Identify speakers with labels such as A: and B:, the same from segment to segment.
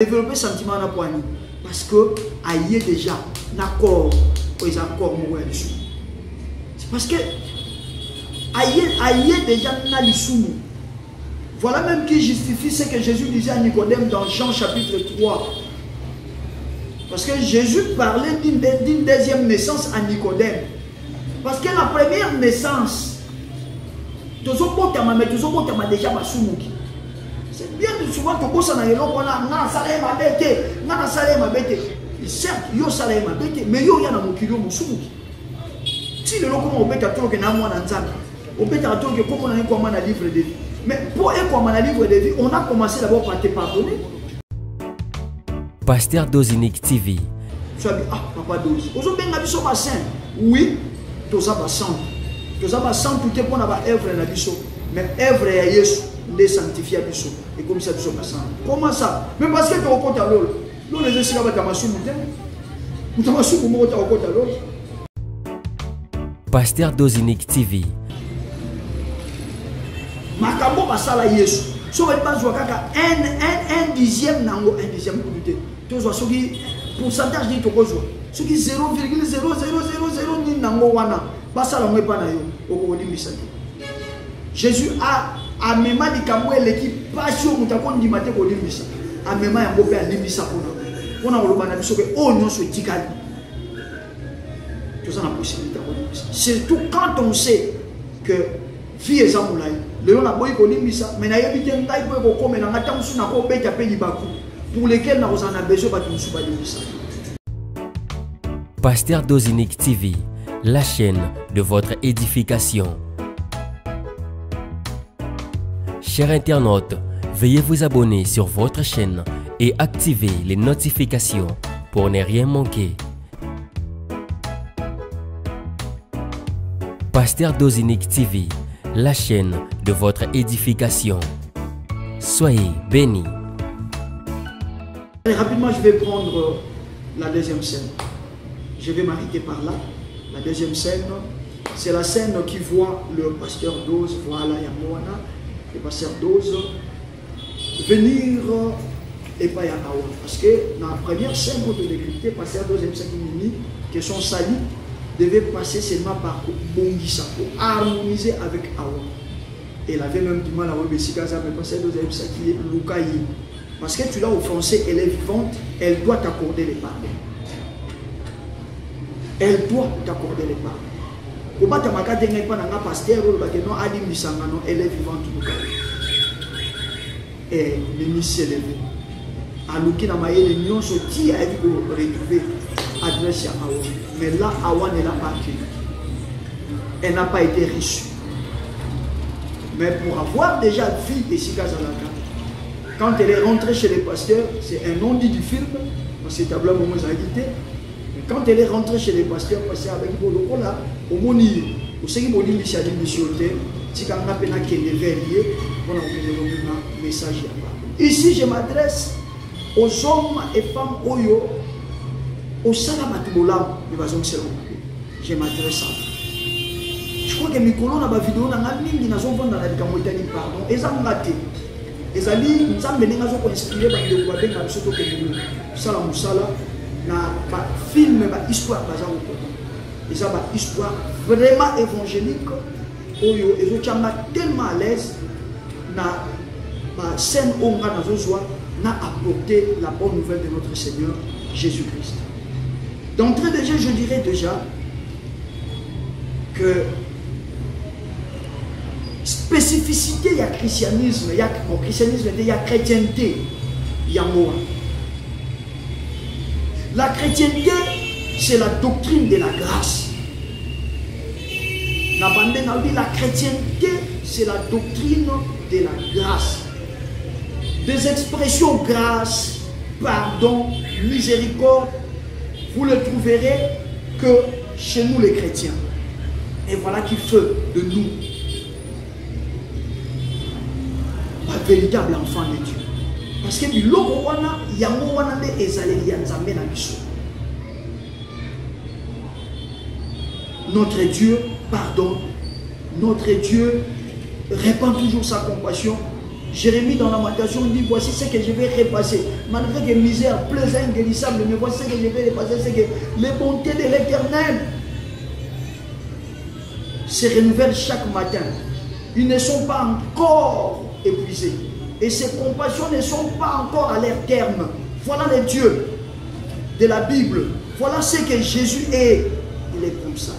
A: Développer sentiment à poignet parce que aïe déjà d'accord ils encore mourir dessus. C'est parce que aïe déjà n'a l'issou. Voilà même qui justifie ce que Jésus disait à Nicodème dans Jean chapitre 3. Parce que Jésus parlait d'une deuxième naissance à Nicodème. Parce que la première naissance, c'est bien de souvent que vous avez certes, yo salaire ma bête, mais yo yana mokilo musumuki. Si le loco on bête que na moi nzanga, on bête que comme on a comme un livre de vie. Mais pour être comme un livre de vie, on a commencé d'abord par te pardonner.
B: Pasteur Dozinique TV.
A: Tu as dit ah papa Doz. Aujourd'hui on a biso ba saint. Oui, toza ba saint. Toza ba saint tout est pour na ba œuvre na biso. Mais œuvre ya Yesu les sanctifier biso. Et comme ça biso ba saint. Comment ça? Même parce que tu au compte à l'eau. Nous les essayons avec
B: Pasteur Dozinique TV.
A: Makambo basala Yesu. So va pas jouer kaka un dixième nango un dixième comité. Tu vois soki pourcentage dit to ko jouer. Soki 0,0000 ni nango wana. Basala ngwe pa na yo oko limbisa. Jésus a même dit kambo l'équipe passion mutako ndimate ko limbisa. A même ya mbope a limbisa pour on a le banal que oh non c'est tigali. Tout ça la possibilité. Surtout quand on sait que vie est en moulay. Le on a boy kolimisa, mais na yebite ngai boy ko comme na ngata musu na ko beta pe libaku pour lesquels na ozana besoin ba musu ba limisa.
B: Pasteur Dozinique TV, la chaîne de votre édification. Chers internautes, veuillez vous abonner sur votre chaîne et activez les notifications pour ne rien manquer. Pasteur Dozinique TV, la chaîne de votre édification. Soyez bénis.
A: Allez, rapidement, je vais prendre la deuxième scène. Je vais m'arrêter par là. La deuxième scène, c'est la scène qui voit le pasteur Doz, voilà Yamoana, le pasteur Doz, venir et pas y avoir. Parce que dans la première scène, pour te décrypter, passer à la deuxième scène qui sont salis, devait passer seulement par Bongisa pour harmoniser avec Awa. Et elle avait même du mal à voir Bessikaza, mais passer à la deuxième scène qui est Lukaï. Parce que tu l'as offensée, elle est vivante, elle doit t'accorder les pardons. Elle doit t'accorder les pardons. Comment tu m'as dit que tu pasteur, elle est vivante. Et l'émission s'est levée. Alors qu'il a maillé les millions sortis a dû retrouver adresse à Awa. Mais là, Awa ne l'a pas accueilli. Elle n'a pas été reçue. Mais pour avoir déjà vu Jessica Zalaka, quand elle est rentrée chez les pasteurs, c'est un nom dit du film, parce que c'est tableau moment quitté. Mais quand elle est rentrée chez les pasteurs, parce qu'avec Boloko là, au Moni, au Séguin Michel Missioté, Tikanga Pena qui est verrier, on a un message là-bas. Ici, je m'adresse aux hommes et femmes Oyo, au Salamatubolam, je m'adresse à vous. Je crois que mes colons dans la vidéo, dans la pardon, et ça m'a raté. Et ça dit, ça m'a inspiré par le Guabé, dans le Soto Kémou, Salam Moussala, dans film, histoire, et ça m'a histoire vraiment évangélique, Oyo, et je suis tellement à l'aise, dans la scène où on a dans joie, n'a apporté la bonne nouvelle de notre Seigneur Jésus-Christ. D'entrée de jeu, je dirais déjà que spécificité, il y a christianisme, il y a christianisme, il y a chrétienté, il y a moi. La chrétienté, c'est la doctrine de la grâce. La chrétienté, c'est la doctrine de la grâce. Des expressions grâce, pardon, miséricorde, vous ne trouverez que chez nous les chrétiens. Et voilà qui fait de nous un véritable enfant de Dieu. Parce que notre Dieu pardonne, notre Dieu répand toujours sa compassion, Jérémie dans Lamentation dit, voici ce que je vais repasser. Malgré que misère, plaisir inguérissable, mais voici ce que je vais repasser, c'est que les bontés de l'Éternel se renouvellent chaque matin. Ils ne sont pas encore épuisés. Et ses compassions ne sont pas encore à leur terme. Voilà le Dieu de la Bible. Voilà ce que Jésus est. Il est comme ça.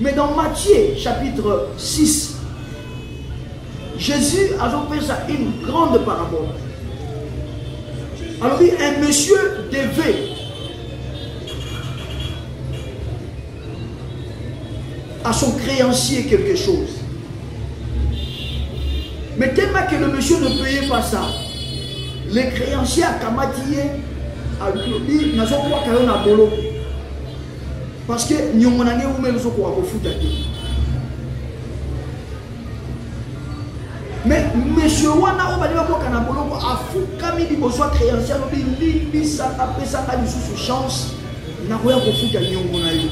A: Mais dans Matthieu chapitre 6, Jésus a fait ça une grande parabole. Alors un monsieur devait à son créancier quelque chose. Mais tellement que le monsieur ne payait pas ça, le créancier a camatillé a dit n'a pas qu'à un bolo parce que nous on a eu même ce qu'on a foutu. Mais monsieur wana on va dire qu'on a bolo a fou comme il besoin créancier on dit ça après ça a sous chance n'a rien qu'on foutu nous on a eu.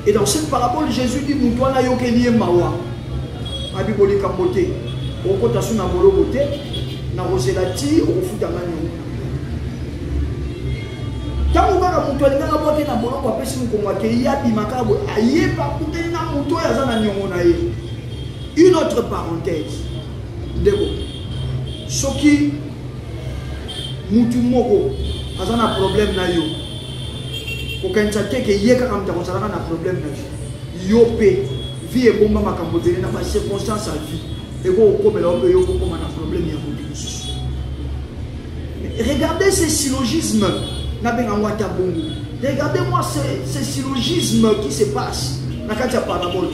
A: Et dans cette parabole Jésus dit nous toi na yo que lié mawa abiboli kambote okota suna bolo bote na roselati okufuta ngani tango kaka mutu alingaka bote na boloko apesi mukongo ake yabi makabo ayeba kuteli na mutu oyo aza na niongo na ye. Une autre parenthèse ndeko soki mutu moko aza na problème na yo kokanisa te ke ye kaka mutu akozalaka na problème na yo pe vie ebomba makambo ebele na bacirconstance ya vie ekokomela oyo yo okokoma na problème ya mutu mosusu. Regardez ces syllogismes. Regardez-moi ces syllogismes qui se passent dans la parabole.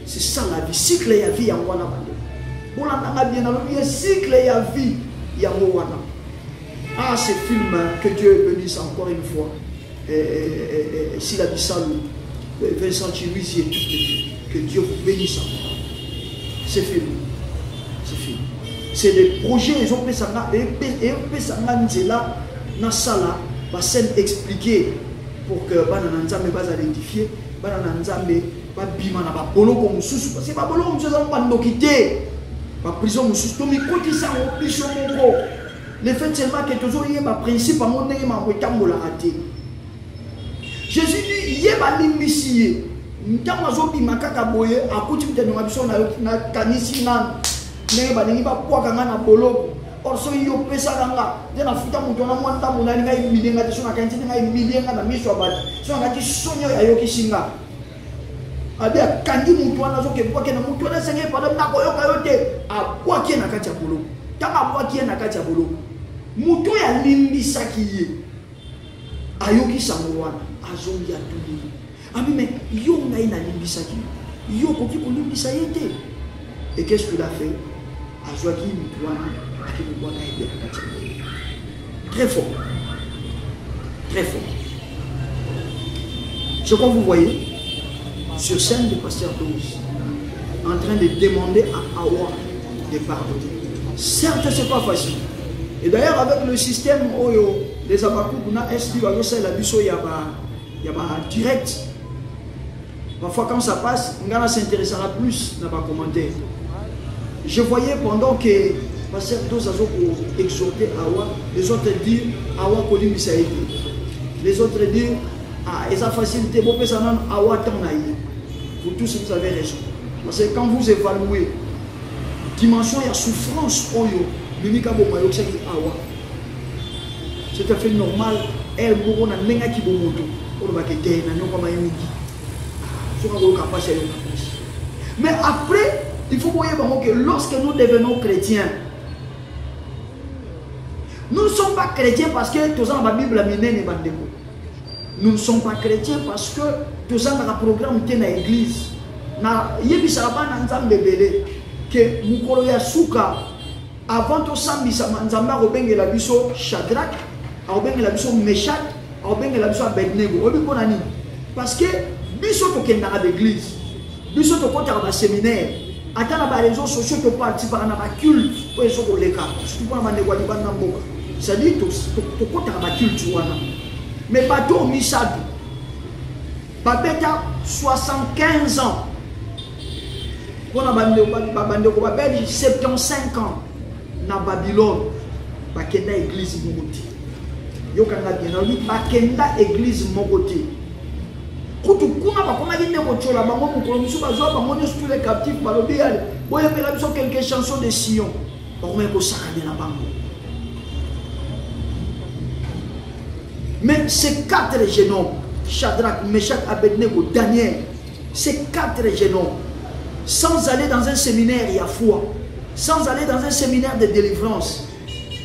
A: C'est ça la vie. Cycle ya vie. Cycle ya vie. Ah, ce film, que Dieu bénisse encore une fois. S'il a dit ça, Vincent Chiruizi et tout, que Dieu vous bénisse encore. Ce film. C'est des projets, ils ont fait ça là, dans sala, la scène expliquée pour que Banananzame va identifier, Banananzame va bima na ba bolo comme sous, parce que ba bolo comme sous on va nous quitter, ba prison sous, tout mais côté ça on prison mon. Le fait seulement que toujours il y a un principe à mon nez ma retambo la raté. Jésus dit il y a ba limisier, ntama zo bima kaka boye a kuti mtendo ngabiso na kanisi na ne ba ningi ba kwa kanga na bolo orso yo pesa kanga dena futa muto na mwanda munani ngai milenga te sona kanti ngai milenga na miso abati sona ngati sonyo ya yo kisinga abia kandi muto na zo ke kwa ke na muto na senge pa na ko yo kayote a kwa ke na kati ya bolo tanga kwa ke na kati ya bolo muto ya limbi sakiye ayoki samwana azongi atuli ami mais yo ngai na limbi sakiye yo koki ko limbi sayete. Et qu'est-ce qu'il a fait? Très fort. Très fort. Ce que vous voyez sur scène du pasteur 12 en train de demander à Awa de pardonner. Certes, ce n'est pas facile. Et d'ailleurs, avec le système des Abakou, il y a direct. Parfois, quand ça passe, on s'intéressera plus dans les commentaires. Je voyais pendant que Pasteur Dozazo exhortait Awa, les autres disent Awa Kolim Saïd. Les autres disent ah, et ça facilité, bon, ça n'a Awa Tanaï. Vous tous, vous avez raison. Parce que quand vous évaluez dimension, il y a souffrance, c'est tout à fait normal. Elle mourra dans le qui bomoto. Mais après, il faut voir que lorsque nous devenons chrétiens, nous ne sommes pas chrétiens parce que tous dans la Bible nous ne sommes pas chrétiens parce que tous dans le programme de l'église. Que mukolo ya suka avant to sambisa manzamba robengela biso Shadrach, robengela biso Meshach, robengela biso Abednego. Obi pona ni parce que biso to kenda à l'église, biso to kota ba séminaire. Atana ba réseaux sociaux to participer na ba culte pour eso ko leka surtout pour mande kwa libanda mboka ça dit to kota ba culte wana mais pas to misadu babeta 75 ans Pour la Belge, 75 ans, dans Babylone, bakenda église mokoti. Yo kanga bien, bakenda église mokoti. Kutu kuna bakoma yinde kochola bango mukolo musu bazwa bango ne tous les captifs balobi yale. Boye pela biso quelques chansons de Sion. Bakoma ko sakane na bango. Mais ces 4 jeunes hommes, Shadrach, Meshach, Abednego, Daniel, ces 4 jeunes hommes, sans aller dans un séminaire, il y a foi, sans aller dans un séminaire de délivrance,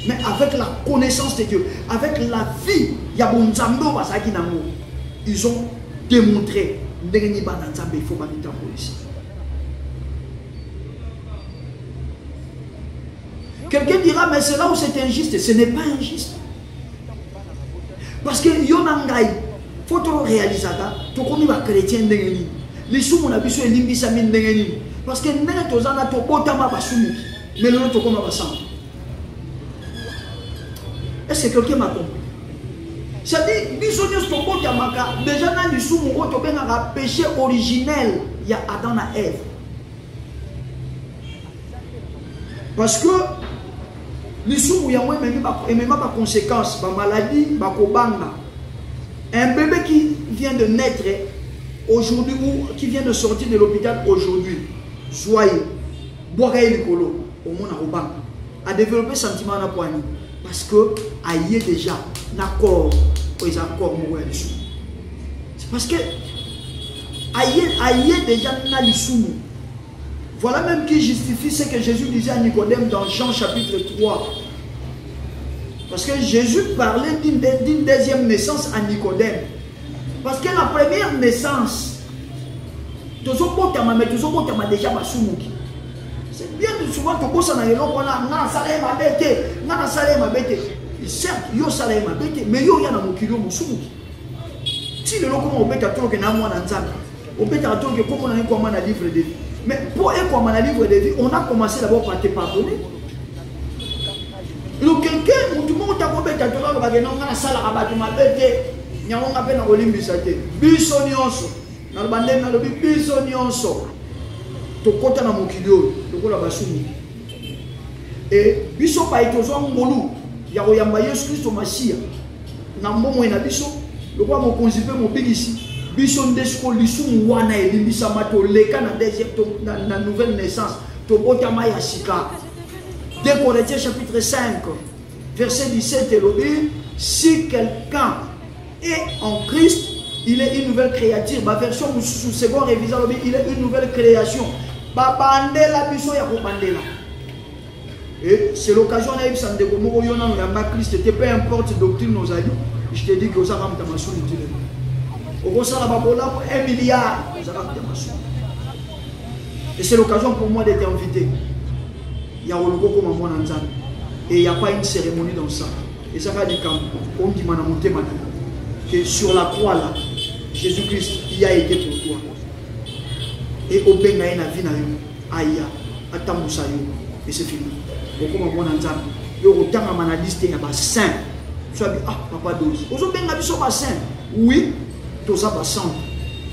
A: mais avec la connaissance de Dieu, avec la vie, ils ont démontré il faut pas ici. Quelqu'un dira, mais c'est là où c'est injuste. Ce n'est pas injuste. Parce que Yonangai, faut te réaliser, tu connais les chrétiens d'Engeni. Les sous, on a besoin de l'imbisamine d'Engeni. Parce que nous avons tout botama basumi, mais nous avons comme basam. Est-ce que quelqu'un m'a compris? C'est-à-dire, bisognos to botamaka, déjà dans les sous, on a péché originel, il y a Adam et Ève. Parce que les sous, il y a même pas de conséquences, pas maladie, pas kobanga. Un bébé qui vient de naître aujourd'hui ou qui vient de sortir de l'hôpital aujourd'hui, soyez, boirez le colo, au monde à Obama, a développé sentiment à poignée. Parce que, aïe déjà, d'accord, ils accords mourir les sous. C'est parce que, aïe déjà, n'a les sous. Voilà même qui justifie ce que Jésus disait à Nicodème dans Jean chapitre 3. Parce que Jésus parlait d'une deuxième naissance à Nicodème. Parce que la première naissance, c'est bien de souvent que ça n'a pas certes, yo salé ma bête, mais yo yana mukilo musumuki. Si le loco on bête à toi que n'a moi dans on bête à toi que comme on a comment un livre de vie. Mais pour comme un livre de vie, on a commencé d'abord par te pardonner. Donc quelqu'un, tout le monde t'a bête à toi, va gagner on a sala rabat ma bête, nya on appelle na olimbisate. Biso nyonso. Na bande na lobi biso nyonso. To kota na mukilo, to kola basumi. Et biso pa itozo ngolu. Ya koyamba Yesu Kristo Masia na mbomo ina biso lokwa mokonzi pe mobigisi biso ndesko lisumu wana elimbisa mato leka na deuxième na nouvelle naissance to botama ya sika. 2 Corinthiens chapitre 5 verset 17 elobi si quelqu'un est en Christ il est une nouvelle créature. Ma version sous second révision elobi il est une nouvelle création. Ba bandela biso ya ko bandela. Et c'est l'occasion de dire que peu importe doctrine nos amis, je te dis que vous avez un maçon utile. Au ça là-bas, 1 milliard, vous avez un maçon. Et c'est l'occasion pour moi d'être invité. Il y a un logo comme moi dans Zan. Et il n'y a pas une cérémonie dans ça. Et ça va dire qu'on dit que sur la croix là, Jésus-Christ, il a été pour toi. Et au Benga, il y a une vie, aïe, attends-moi. Et c'est fini. Comme on a dit, il y a un liste de saint. Tu as dit, ah, papa dose. Aujourd'hui, il y a un saint. Oui, tout ça va sang.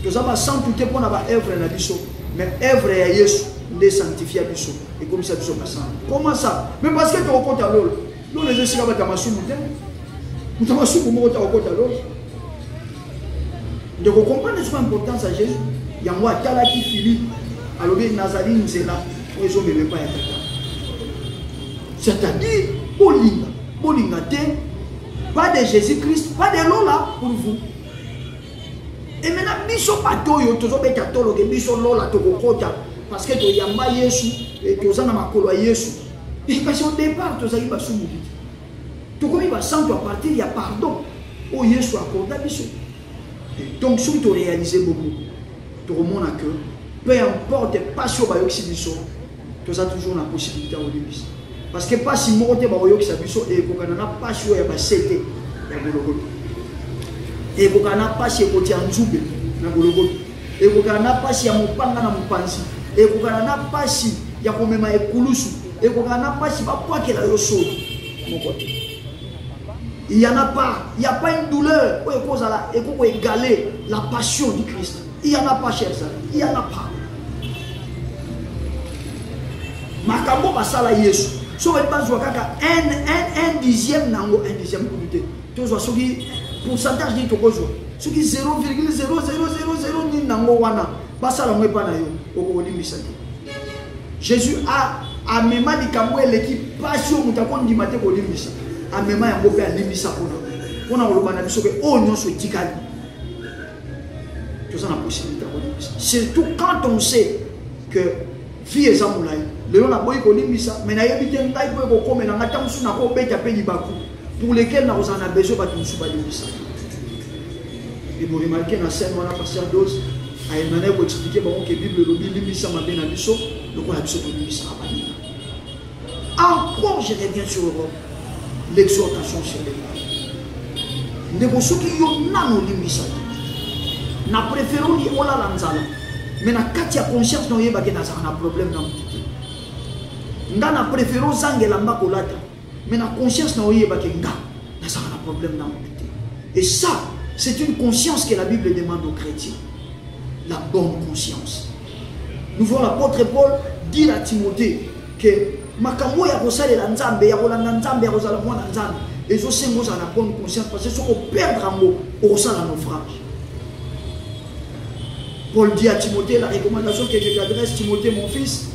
A: Tout ça va sang, tout est pour avoir œuvre dans la biso. Mais œuvre est Jésus, il est sanctifié à biso. Et comme ça, biso va sang. Comment ça? Mais parce que tu as compte à l'eau. Nous, les gens, nous avons soumis. Nous avons soumis pour nous compte à l'eau. Donc, vous comprenez l'importance à Jésus. Il y a moi, Talaki Philippe, alors que Nazarine, c'est là. Ils ont même pas été. C'est-à-dire, Bolinga, pas de Jésus-Christ, pas de Lola pour vous. Et maintenant, biso patoyo, tozo beta tolo ke biso Lola tokokota parce que to yamba Yesu et toza na makolo ya Yesu. Et parce qu'au départ, toza yi basumu. To komi ba santo à partir il y a pardon. Oh Yesu accorda biso. Et donc si tu réalises beaucoup, tu remontes que peu importe passion ba yoksi biso, toza toujours la possibilité au début. Parce que pas si moi qui s'abisso et qu'on n'a pas su ya basete ya boloko et qu'on n'a pas si côté anzube na boloko et qu'on n'a pas si ya mopanga na mopanzi et qu'on n'a pas si ya komema ekulusu et qu'on n'a pas si ba quoi que la yoso mon côté il y en a pas, il y a pas une douleur pour cause là et pour égaler la passion du Christ. Il y en a pas, chers amis, il y en a pas. makambo basala yesu so ba bazwa kaka un dixième nango un dixième comité tozwa soki pourcentage ni tokozwa soki 0,0000 ni nango wana basala ngwe pa na yo okolimbisa te. Jésus a mema likambo eleki pasi o mutako ndima te kolimbisa amema yango pe alimbisa pona oloba na biso ke o nyonso etikali toza na possibilité kolimbisa, surtout quand on sait que vie eza molai lelo na boyi kolimbisa me nayebi te ngai po ekokomela nga ntango mosusu nakobeta mpe libaku pour lesquels nakozala na besoin bato mosusu balimbisa. Et vous remarquez dans la scène, on a passé à dose, à une manière pour expliquer que la Bible est limbisa ma bien à biso, donc on a biso pour limbisa à Bali. Encore, je reviens sur l'exhortation sur les femmes. Nous avons qui ont limbisa. Nous préférons dire on l'a lanzala, mais na katia conscience nous yeba que na ça un problème dans nous. Nous préférons zangela mbakolata, mais na conscience nous yeba que na ça un problème dans nous. Et ça, c'est une conscience que la Bible demande aux chrétiens. La bonne conscience. Nous voyons l'apôtre Paul dire à Timothée que makambo ya kosala la nzambe ya kolanda nzambe ya kozala mwana nzambe ezo sengo za la bonne conscience parce que ce qu'on perdre ngo okosala naufrage. Paul dit à Timothée, la recommandation que je t'adresse, Timothée mon fils,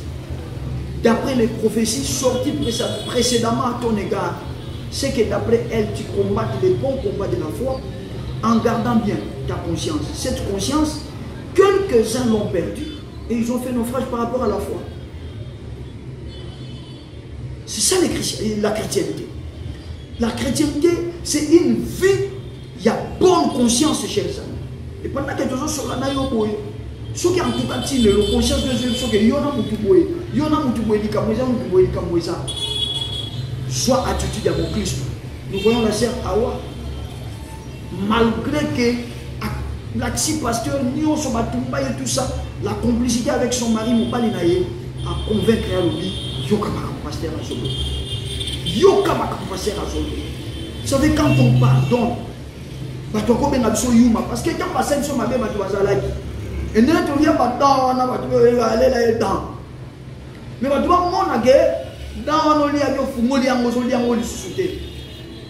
A: d'après les prophéties sorties précédemment à ton égard, c'est que d'après elles tu combattes les bons combats de la foi en gardant bien ta conscience. Cette conscience, quelques-uns l'ont perdue et ils ont fait naufrage par rapport à la foi. C'est ça la chrétienté. La chrétienté, c'est une vie, il y a bonne conscience chez les amis. Et pendant que tu es sur la naïo, ceux qui ont tout à fait la conscience de Dieu, ceux qui ont soit attitude à mon Christ. Nous voyons la sœur Awa. Malgré que l'ex-pasteur Nyon Sobatumba et tout ça, la complicité avec son mari Moubalinaye a convaincu à lui Yokama pasteur à Zolo. Yokama pasteur à Zolo. Vous savez, quand on pardonne, parce que quand on passe sur ma mère, et nous on vient pas aller là-dedans. Mais on doit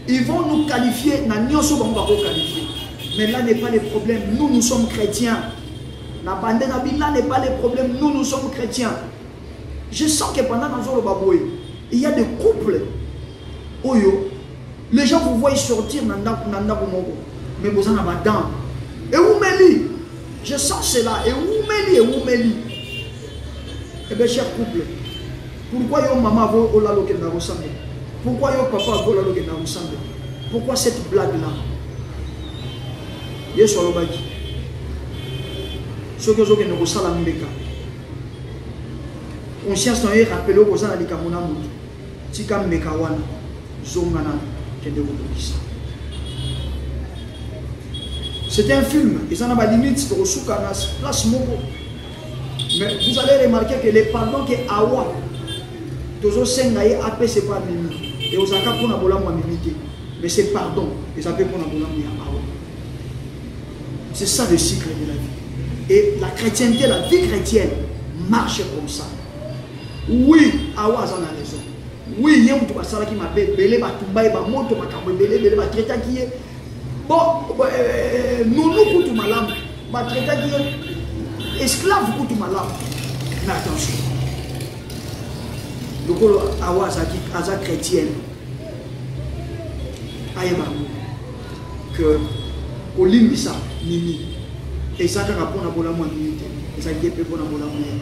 A: ils vont nous qualifier, mais là n'est pas le problème. Nous sommes chrétiens. Là n'est pas le problème. Nous sommes chrétiens. Je sens que pendant le Baboui, il y a des couples. Les gens vous voient sortir, mais vous en avez dedans. Et où Méli? Je sens cela. Et où Méli? Eh bien, cher couple, pourquoi yon maman veut la loque na ressemble? Pourquoi yon papa veut la loque na ressemble? Pourquoi cette blague-là? Yes, on l'a dit. Ce que vous avez dit, c'est la conscience n'a pas rappelé aux gens à l'Ikamona Moutou. Tika Mekawana, Zongana, c'est un film, ils en ont la limite de Soukanas, place Moko. Mais vous allez remarquer que les pardons que Awa, Tozo Sengaye AP, c'est pas Mimi. Et aux Aka pour Nabola Mimité. Mais c'est pardon, ils appellent pour Nabola Awa. C'est ça le cycle de la vie. Et la chrétienté, la vie chrétienne, marche comme ça. Oui, Awa en a raison. Oui, il y a un truc qui m'a belé, ma tumba et ma moto, ma cambo belé, ma traita qui est. Bon, nous coûtons malam, ma traita qui est esclave coûtons malam. Mais attention. Donc, Awa Aza chrétienne, Aïma, que Olimbisa, Nini, et ça, ça répond à Bola Mouamité, et ça, il est pour la Bola Mouamité.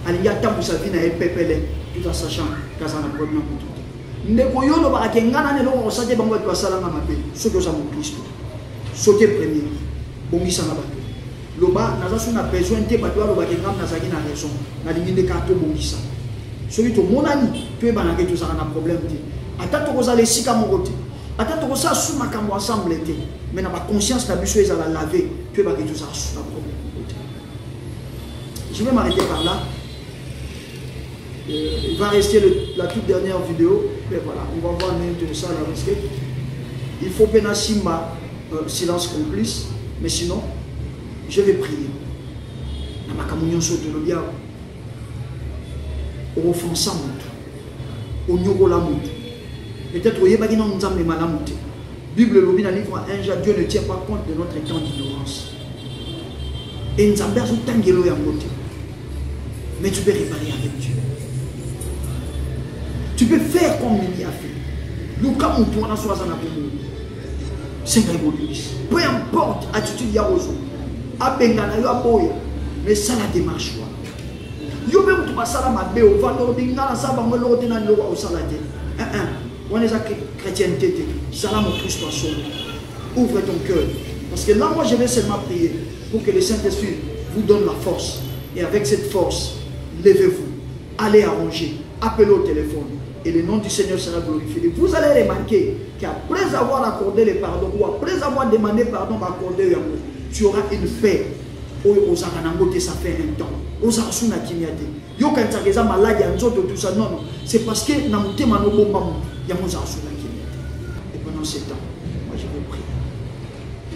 A: Il y a tant de sa vie à épépélé, tout en sachant qu'il y a un problème pour tout. Ndeko yolo ba kengana ne lo osate bango to sala na mabe so to sa mo Kristo sauter premier bongisa na bato loba naza suna besoin te bato lo ba kengam na zaki na raison na linginde ka to bongisa so to monani to e bana ke to sa na problème te ata to ko za le sika mo kote ata to ko sa su makambo ensemble te mais na ba conscience na biso ezala laver to e ba ke to sa su na problème kote. Je vais m'arrêter par là. Il va rester la toute dernière vidéo. Mais voilà, on va voir ça à la risque. Il faut peine Simba silence complice. Mais sinon, je vais prier. au offensant au nyogola mutu. Peut-être au yebaki na nzambe malamu te. Bible lobi na livre 1 Jean, Dieu ne tient pas compte de notre temps d'ignorance. Et nzambe azo tangelo ya mote. Mais tu peux réparer avec Dieu. Tu peux faire comme Mimi a fait. Luka mutu wana so azana bomo. C'est un égoïste. Peu importe attitude ya ozo. Abengana yo aboya, mais ça la démarche quoi. Yo même tu pasala mabe o vando bingana sa bango lo tena lo au salade. On est à chrétienté. Salam au Christ soit sauvé. Ouvre ton cœur. Parce que là, moi, je vais seulement prier pour que le Saint-Esprit vous donne la force. Et avec cette force, levez-vous. Allez arranger. Appelez au téléphone. Et le nom du Seigneur sera glorifié. Et vous allez remarquer qu'après avoir accordé le pardon, ou après avoir demandé pardon, accordé, tu auras une paix. Ça fait un temps. Yo quand tu as malade, tout ça, non, c'est parce que et pendant ce temps, moi je vais prier.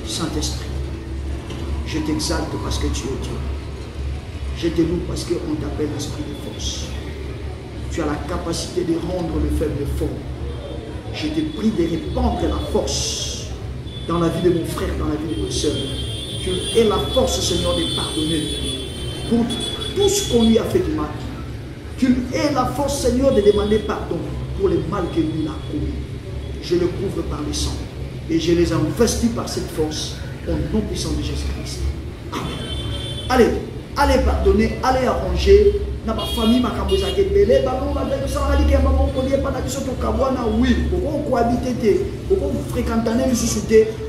A: Saint-Esprit, je t'exalte parce que tu es Dieu. Je te loue parce qu'on t'appelle l'esprit de force. Tu as la capacité de rendre le faible fort. Je te prie de répandre la force dans la vie de mon frère, dans la vie de mon soeur. Tu aies la force, Seigneur, de pardonner pour tout ce qu'on lui a fait du mal. Tu aies la force, Seigneur, de demander pardon pour le mal que lui a commis. Je le couvre par le sang et je les investis par cette force au nom puissant de Jésus-Christ. Amen. Allez, allez pardonner, allez arranger. Dans ma famille, ma cambouzake belé, oui, beaucoup cohabiter, beaucoup fréquenter,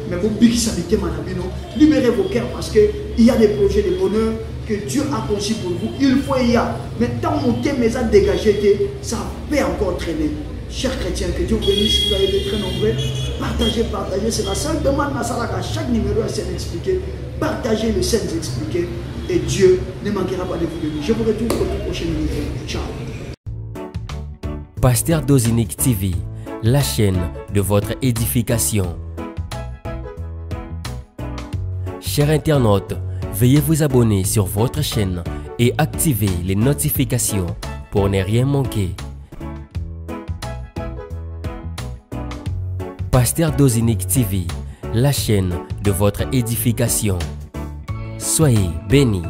A: mais vous bixabité manabino. Libérez vos cœurs parce qu'il y a des projets de bonheur que Dieu a conçus pour vous. Il faut y avoir. Mais tant que vous avez dégagé, ça peut encore traîner. Chers chrétiens, que Dieu vous bénisse, vous allez être très nombreux. Partagez, partagez. C'est la seule demande à chaque numéro à scène expliqué. Partagez les scènes expliquées. Et Dieu ne manquera pas de vous bénir. Je vous retrouve pour le prochain numéro. Ciao.
B: Pasteur Dozinique TV, la chaîne de votre édification. Chers internautes, veuillez vous abonner sur votre chaîne et activer les notifications pour ne rien manquer. Pasteur Dozinique TV, la chaîne de votre édification. Soyez bénis.